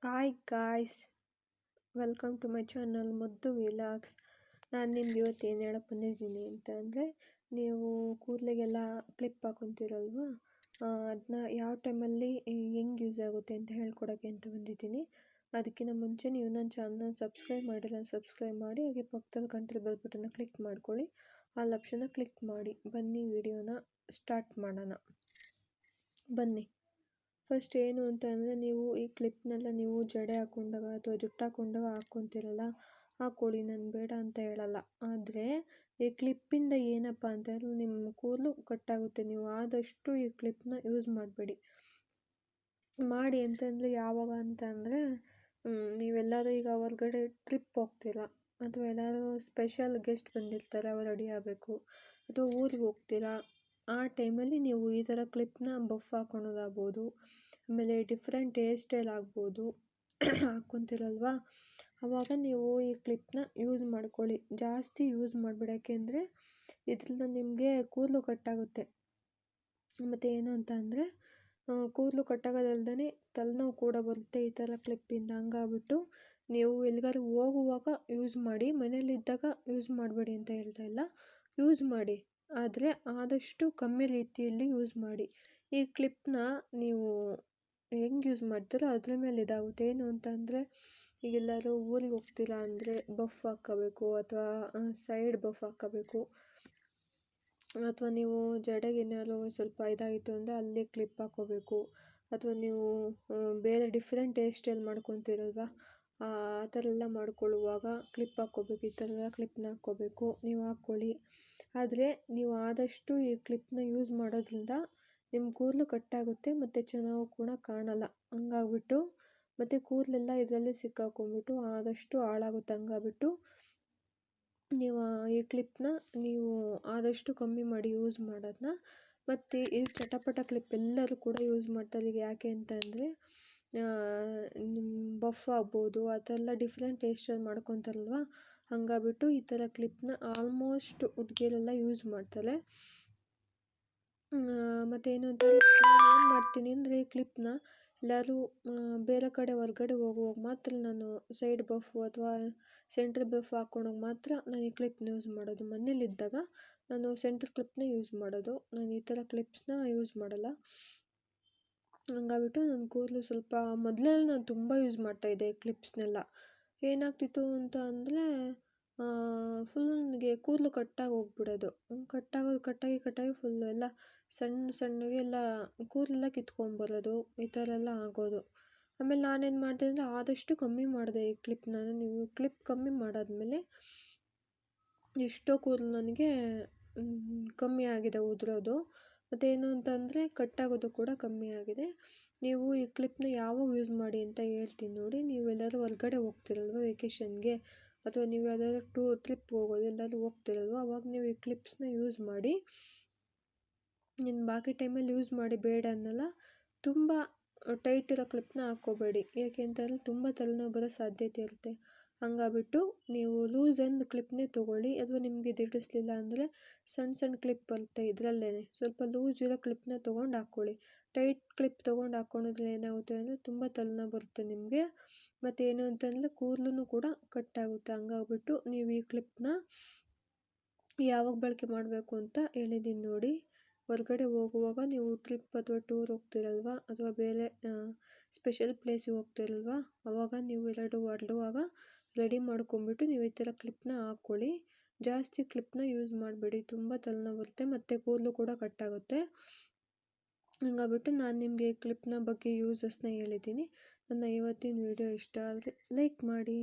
Hi guys, welcome to my channel Muddu vlogs. ನಾನು ನಿಮ್ಗೆ ಇವತ್ತು ಏನು ಹೇಳಕ್ಕೆ ಬಂದಿದ್ದೀನಿ ಅಂತ ಅಂದರೆ, ನೀವು ಕೂದಲಿಗೆಲ್ಲ ಕ್ಲಿಪ್ ಹಾಕೊತೀರಲ್ವ, ಅದನ್ನ ಯಾವ ಟೈಮಲ್ಲಿ ಹೆಂಗೆ ಯೂಸ್ ಆಗುತ್ತೆ ಅಂತ ಹೇಳ್ಕೊಡೋಕ್ಕೆ ಅಂತ ಬಂದಿದ್ದೀನಿ. ಅದಕ್ಕಿಂತ ಮುಂಚೆ ನೀವು ನನ್ನ ಚಾನಲ್ನ ಸಬ್ಸ್ಕ್ರೈಬ್ ಮಾಡಿಲ್ಲ, ಸಬ್ಸ್ಕ್ರೈಬ್ ಮಾಡಿ, ಹಾಗೆ ಪಕ್ಕದಲ್ಲಿ ಕಾಣ್ತಿರೋ ಬೆಲ್ ಬಟನ್ನ ಕ್ಲಿಕ್ ಮಾಡ್ಕೊಳ್ಳಿ. ಆಲ್ ಆಪ್ಷನ್ನ ಕ್ಲಿಕ್ ಮಾಡಿ. ಬನ್ನಿ ವಿಡಿಯೋನ ಸ್ಟಾರ್ಟ್ ಮಾಡೋಣ. ಬನ್ನಿ. ಫಸ್ಟ್ ಏನು ಅಂತ ಅಂದರೆ, ನೀವು ಈ ಕ್ಲಿಪ್ನೆಲ್ಲ ನೀವು ಜಡೆ ಹಾಕ್ಕೊಂಡಾಗ ಅಥವಾ ಜುಟ್ಟು ಹಾಕ್ಕೊಂಡಾಗ ಹಾಕ್ಕೊತೀರಲ್ಲ, ಹಾಕ್ಕೊಳ್ಳಿ, ನಾನು ಬೇಡ ಅಂತ ಹೇಳಲ್ಲ. ಆದರೆ ಈ ಕ್ಲಿಪ್ಪಿಂದ ಏನಪ್ಪ ಅಂತ ಹೇಳಿದ್ರೆ ನಿಮ್ಮ ಕೂದಲು ಕಟ್ಟಾಗುತ್ತೆ. ನೀವು ಆದಷ್ಟು ಈ ಕ್ಲಿಪ್ನ ಯೂಸ್ ಮಾಡಬೇಡಿ. ಮಾಡಿ ಅಂತಂದರೆ ಯಾವಾಗ ಅಂತ ಅಂದರೆ, ನೀವೆಲ್ಲರೂ ಈಗ ಹೊರಗಡೆ ಟ್ರಿಪ್ ಹೋಗ್ತೀರಾ, ಅಥವಾ ಎಲ್ಲರೂ ಸ್ಪೆಷಲ್ ಗೆಸ್ಟ್ ಬಂದಿರ್ತಾರೆ, ಅವ್ರು ರೆಡಿ ಆಗಬೇಕು, ಅಥವಾ ಊರಿಗೆ ಹೋಗ್ತೀರಾ, ಆ ಟೈಮಲ್ಲಿ ನೀವು ಈ ಥರ ಕ್ಲಿಪ್ನ ಬಫ್ ಹಾಕ್ಕೊಳೋದಾಗ್ಬೋದು, ಆಮೇಲೆ ಡಿಫ್ರೆಂಟ್ ಹೇರ್ ಸ್ಟೈಲ್ ಆಗ್ಬೋದು ಹಾಕ್ಕೊತೀರಲ್ವ, ಆವಾಗ ನೀವು ಈ ಕ್ಲಿಪ್ನ ಯೂಸ್ ಮಾಡ್ಕೊಳ್ಳಿ. ಜಾಸ್ತಿ ಯೂಸ್ ಮಾಡಬೇಡಿ, ಯಾಕೆಂದರೆ ಇದರಿಂದ ನಿಮಗೆ ಕೂದಲು ಕಟ್ಟಾಗುತ್ತೆ. ಮತ್ತು ಏನು ಅಂತ ಅಂದರೆ, ಕೂದಲು ಕಟ್ಟಾಗೋದಲ್ದೇ ತಲೆನೋವು ಕೂಡ ಬರುತ್ತೆ ಈ ಥರ ಕ್ಲಿಪ್ಪಿಂದ. ಹಂಗಾಗ್ಬಿಟ್ಟು ನೀವು ಎಲ್ಲಿಗಾದ್ರು ಹೋಗುವಾಗ ಯೂಸ್ ಮಾಡಿ, ಮನೇಲಿದ್ದಾಗ ಯೂಸ್ ಮಾಡಬೇಡಿ ಅಂತ ಹೇಳ್ತಾ ಇಲ್ಲ, ಯೂಸ್ ಮಾಡಿ, ಆದರೆ ಆದಷ್ಟು ಕಮ್ಮಿ ರೀತಿಯಲ್ಲಿ ಯೂಸ್ ಮಾಡಿ. ಈ ಕ್ಲಿಪ್ನ ನೀವು ಹೆಂಗೆ ಯೂಸ್ ಮಾಡ್ತೀರೋ ಅದ್ರ ಮೇಲೆ ಇದಾಗುತ್ತೆ. ಏನು ಅಂತ ಅಂದರೆ, ಈಗೆಲ್ಲರೂ ಊರಿಗೆ ಹೋಗ್ತೀರಾ ಅಂದರೆ ಬಫ್ ಹಾಕ್ಕೋಬೇಕು, ಅಥವಾ ಸೈಡ್ ಬಫ್ ಹಾಕ್ಕೋಬೇಕು, ಅಥವಾ ನೀವು ಜಡೆಗೇನಾದ್ರು ಸ್ವಲ್ಪ ಇದಾಯಿತು ಅಂದರೆ ಅಲ್ಲೇ ಕ್ಲಿಪ್ ಹಾಕ್ಕೋಬೇಕು, ಅಥವಾ ನೀವು ಬೇರೆ ಡಿಫ್ರೆಂಟ್ ಹೇರ್ ಸ್ಟೈಲ್ ಮಾಡ್ಕೊತೀರಲ್ವ, ಆ ಥರ ಎಲ್ಲ ಮಾಡ್ಕೊಳ್ಳುವಾಗ ಕ್ಲಿಪ್ ಹಾಕ್ಕೋಬೇಕು. ಈ ಥರ ಎಲ್ಲ ಕ್ಲಿಪ್ನ ಹಾಕ್ಕೋಬೇಕು, ನೀವು ಹಾಕ್ಕೊಳ್ಳಿ. ಆದರೆ ನೀವು ಆದಷ್ಟು ಈ ಕ್ಲಿಪ್ನ ಯೂಸ್ ಮಾಡೋದ್ರಿಂದ ನಿಮ್ಮ ಕೂದಲು ಕಟ್ಟಾಗುತ್ತೆ, ಮತ್ತು ಚೆನ್ನಾಗೂ ಕೂಡ ಕಾಣಲ್ಲ. ಹಂಗಾಗ್ಬಿಟ್ಟು ಮತ್ತು ಕೂದಲೆಲ್ಲ ಇದರಲ್ಲಿ ಸಿಕ್ಕಾಕೊಂಡ್ಬಿಟ್ಟು ಆದಷ್ಟು ಹಾಳಾಗುತ್ತೆ. ಹಂಗಾಗ್ಬಿಟ್ಟು ನೀವು ಈ ಕ್ಲಿಪ್ನ ನೀವು ಆದಷ್ಟು ಕಮ್ಮಿ ಮಾಡಿ ಯೂಸ್ ಮಾಡೋದನ್ನ. ಮತ್ತು ಈ ಚಟಪಟ ಕ್ಲಿಪ್ ಎಲ್ಲರೂ ಕೂಡ ಯೂಸ್ ಮಾಡ್ತಾರೆ. ಈಗ ಯಾಕೆ ಅಂತ ಅಂದರೆ, ಬಫ್ ಆಗ್ಬೋದು, ಆ ಥರ ಎಲ್ಲ ಡಿಫ್ರೆಂಟ್ ಹೇರ್ ಸ್ಟೈಲ್ ಮಾಡ್ಕೊತಾರಲ್ವ, ಹಂಗಾಗ್ಬಿಟ್ಟು ಈ ಥರ ಕ್ಲಿಪ್ನ ಆಲ್ಮೋಸ್ಟ್ ಹುಡುಗಿಯರೆಲ್ಲ ಯೂಸ್ ಮಾಡ್ತಾರೆ. ಮತ್ತೇನು ಅಂತ ನಾನು ಏನು ಮಾಡ್ತೀನಿ ಅಂದರೆ, ಈ ಕ್ಲಿಪ್ನ ಎಲ್ಲರೂ ಬೇರೆ ಕಡೆ ಹೊರ್ಗಡೆ ಹೋಗುವಾಗ ಮಾತ್ರ ನಾನು ಸೈಡ್ ಬಫ್ ಅಥವಾ ಸೆಂಟ್ರ್ ಬಫ್ ಹಾಕ್ಕೊಂಡಾಗ ಮಾತ್ರ ನಾನು ಈ ಕ್ಲಿಪ್ನ ಯೂಸ್ ಮಾಡೋದು. ಮನೇಲಿದ್ದಾಗ ನಾನು ಸೆಂಟ್ರ್ ಕ್ಲಿಪ್ನ ಯೂಸ್ ಮಾಡೋದು, ನಾನು ಈ ಥರ ಕ್ಲಿಪ್ಸ್ನ ಯೂಸ್ ಮಾಡಲ್ಲ. ಹಂಗಾಗ್ಬಿಟ್ಟು ನನ್ನ ಕೂದಲು ಸ್ವಲ್ಪ ಮೊದಲೆಲ್ಲ ನಾನು ತುಂಬ ಯೂಸ್ ಮಾಡ್ತಾಯಿದ್ದೆ ಕ್ಲಿಪ್ಸ್ನೆಲ್ಲ. ಏನಾಗ್ತಿತ್ತು ಅಂತ ಅಂದರೆ, ಫುಲ್ ನನಗೆ ಕೂದಲು ಕಟ್ಟಾಗಿ ಹೋಗ್ಬಿಡೋದು. ಕಟ್ಟಾಗಿ ಫುಲ್ಲು ಎಲ್ಲ ಸಣ್ಣಗೆ ಎಲ್ಲ ಕೂದಲೆಲ್ಲ ಕಿತ್ಕೊಂಡ್ಬರೋದು, ಈ ಥರ ಎಲ್ಲ ಆಗೋದು. ಆಮೇಲೆ ನಾನೇನು ಮಾಡಿದೆ ಅಂದರೆ, ಆದಷ್ಟು ಕಮ್ಮಿ ಮಾಡಿದೆ ಈ ಕ್ಲಿಪ್ನ. ನೀವು ಕ್ಲಿಪ್ ಕಮ್ಮಿ ಮಾಡಾದ್ಮೇಲೆ ಎಷ್ಟೋ ಕೂದಲು ನನಗೆ ಕಮ್ಮಿ ಆಗಿದೆ ಉದುರೋದು. ಮತ್ತೇನು ಅಂತಂದರೆ, ಕಟ್ಟಾಗೋದು ಕೂಡ ಕಮ್ಮಿ ಆಗಿದೆ. ನೀವು ಈ ಕ್ಲಿಪ್ನ ಯಾವಾಗ ಯೂಸ್ ಮಾಡಿ ಅಂತ ಹೇಳ್ತೀನಿ ನೋಡಿ. ನೀವು ಎಲ್ಲಾದರೂ ಹೊರಗಡೆ ಹೋಗ್ತಿರಲ್ವ ವೆಕೇಷನ್ಗೆ, ಅಥವಾ ನೀವು ಯಾವುದಾದ್ರು ಟ್ರಿಪ್ ಹೋಗೋದು ಎಲ್ಲಾದರೂ ಹೋಗ್ತಿರಲ್ವ, ಅವಾಗ ನೀವು ಈ ಕ್ಲಿಪ್ಸ್ನ ಯೂಸ್ ಮಾಡಿ. ಇನ್ನು ಬಾಕಿ ಟೈಮಲ್ಲಿ ಯೂಸ್ ಮಾಡಿ ಬೇಡ ಅನ್ನಲ್ಲ. ತುಂಬ ಟೈಟ್ ಇರೋ ಕ್ಲಿಪ್ನ ಹಾಕ್ಕೋಬೇಡಿ, ಯಾಕೆ ಅಂತಂದರೆ ತುಂಬ ತಲೆನೋವು ಬರೋ ಸಾಧ್ಯತೆ ಇರುತ್ತೆ. ಹಂಗಾಗ್ಬಿಟ್ಟು ನೀವು ಲೂಸ್ ಎಂಡ್ ಕ್ಲಿಪ್ನೇ ತೊಗೊಳ್ಳಿ, ಅಥವಾ ನಿಮಗೆ ಹಿಡಿಸ್ಲಿಲ್ಲ ಅಂದರೆ ಸಣ್ಣ ಕ್ಲಿಪ್ ಬರುತ್ತೆ ಇದರಲ್ಲೇ, ಸ್ವಲ್ಪ ಲೂಸ್ ಇರೋ ಕ್ಲಿಪ್ನ ತೊಗೊಂಡು ಹಾಕ್ಕೊಳ್ಳಿ. ಟೈಟ್ ಕ್ಲಿಪ್ ತೊಗೊಂಡು ಹಾಕ್ಕೊಳೋದ್ರಲ್ಲಿ ಏನಾಗುತ್ತೆ ಅಂದರೆ ತುಂಬ ತಲೆನೋವು ಬರುತ್ತೆ ನಿಮಗೆ. ಮತ್ತೇನು ಅಂತಂದರೆ ಕೂದಲು ಕೂಡ ಕಟ್ಟಾಗುತ್ತೆ. ಹಂಗಾಗ್ಬಿಟ್ಟು ನೀವು ಈ ಕ್ಲಿಪ್ನ ಯಾವಾಗ ಬಳಕೆ ಮಾಡಬೇಕು ಅಂತ ಹೇಳಿದ್ದೀನಿ ನೋಡಿ. ಹೊರಗಡೆ ಹೋಗುವಾಗ ನೀವು ಟ್ರಿಪ್ ಅಥವಾ ಟೂರ್ ಹೋಗ್ತಿರಲ್ವ, ಅಥವಾ ಬೇರೆ ಸ್ಪೆಷಲ್ ಪ್ಲೇಸಿಗೆ ಹೋಗ್ತಿರಲ್ವ, ಆವಾಗ ನೀವು ಎರಡು ಹೊರಡುವಾಗ ರೆಡಿ ಮಾಡ್ಕೊಂಬಿಟ್ಟು ನೀವು ಈ ಥರ ಕ್ಲಿಪ್ನ ಹಾಕ್ಕೊಳ್ಳಿ. ಜಾಸ್ತಿ ಕ್ಲಿಪ್ನ ಯೂಸ್ ಮಾಡಬೇಡಿ, ತುಂಬ ತಲೆನೋವು ಬರುತ್ತೆ, ಮತ್ತು ಕೂದಲು ಕೂಡ ಕಟ್ಟಾಗುತ್ತೆ. ಹಂಗಾಗ್ಬಿಟ್ಟು ನಾನು ನಿಮಗೆ ಕ್ಲಿಪ್ನ ಬಗ್ಗೆ ಯೂಸಸ್ನ ಹೇಳಿದ್ದೀನಿ. ನನ್ನ ಇವತ್ತಿನ ವಿಡಿಯೋ ಇಷ್ಟ ಆದರೆ ಲೈಕ್ ಮಾಡಿ.